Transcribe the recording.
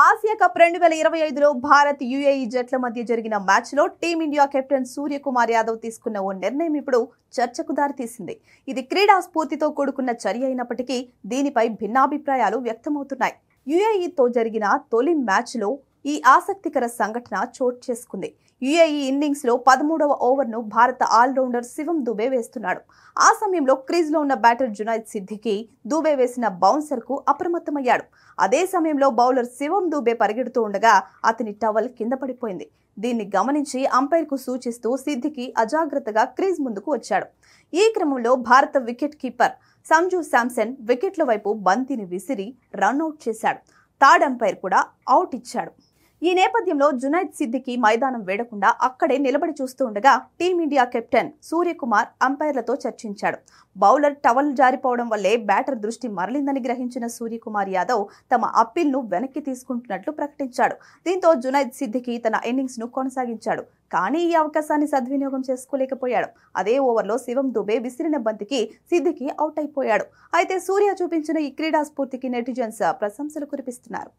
Asia cup 2025లో Bharat UAE జట్ల మధ్య జరిగిన మ్యాచ్లో టీమిండియా కెప్టెన్ సూర్యకుమార్ యాదవ్ తీసుకున్న ఓ నిర్ణయం ఇప్పుడు చర్చకు దారితీసింది. ఇది క్రీడా స్ఫూర్తితో కూడుకున్న చర్య అయినప్పటికీ దీనిపై భిన్నాభిప్రాయాలు వ్యక్తమవుతున్నాయి. యుఏఈతో జరిగిన తొలి మ్యాచ్లో ఈ ఆసక్తికర సంఘటన చోటు చేసుకుంది. యుఏఈ ఇన్నింగ్స్ లో 13వ ఓవర్ను భారత ఆల్రౌండర్ శివం దుబే వేస్తున్నాడు. ఆ సమయంలో క్రీజ్ లో ఉన్న బ్యాటర్ జునైద్ సిద్దికి దుబే వేసిన బౌన్సర్ కు అప్రమత్తమయ్యాడు. అదే సమయంలో బౌలర్ శివం దుబే పరిగెడుతూ ఉండగా అతని టవల్ కింద పడిపోయింది. దీన్ని గమనించి అంపైర్ కు సూచిస్తూ సిద్దికి అజాగ్రత్తగా క్రీజ్ ముందుకు వచ్చాడు. ఈ క్రమంలో భారత వికెట్ కీపర్ సంజు శాంసన్ వికెట్ల వైపు బంతిని విసిరి రన్అట్ చేశాడు. థర్డ్ అంపైర్ కూడా అవుట్ ఇచ్చాడు. ఈ నేపథ్యంలో జునైద్ సిద్దికి మైదానం వేడకుండా అక్కడే నిలబడి చూస్తూ ఉండగా టీమిండియా కెప్టెన్ సూర్యకుమార్ అంపైర్లతో చర్చించాడు. బౌలర్ టవల్ జారిపోవడం వల్లే బ్యాటర్ దృష్టి మరలిందని గ్రహించిన సూర్యకుమార్ యాదవ్ తమ అప్పీల్ ను వెనక్కి తీసుకుంటున్నట్లు ప్రకటించాడు. దీంతో జునైద్ సిద్దికి తన ఇన్నింగ్స్ ను కొనసాగించాడు. కానీ ఈ అవకాశాన్ని సద్వినియోగం చేసుకోలేకపోయాడు. అదే ఓవర్లో శివం దుబే విసిరిన బంతికి సిద్దికి అవుట్ అయిపోయాడు. అయితే సూర్య చూపించిన ఈ క్రీడా స్ఫూర్తికి నెటిజన్స్ ప్రశంసలు కురిపిస్తున్నారు.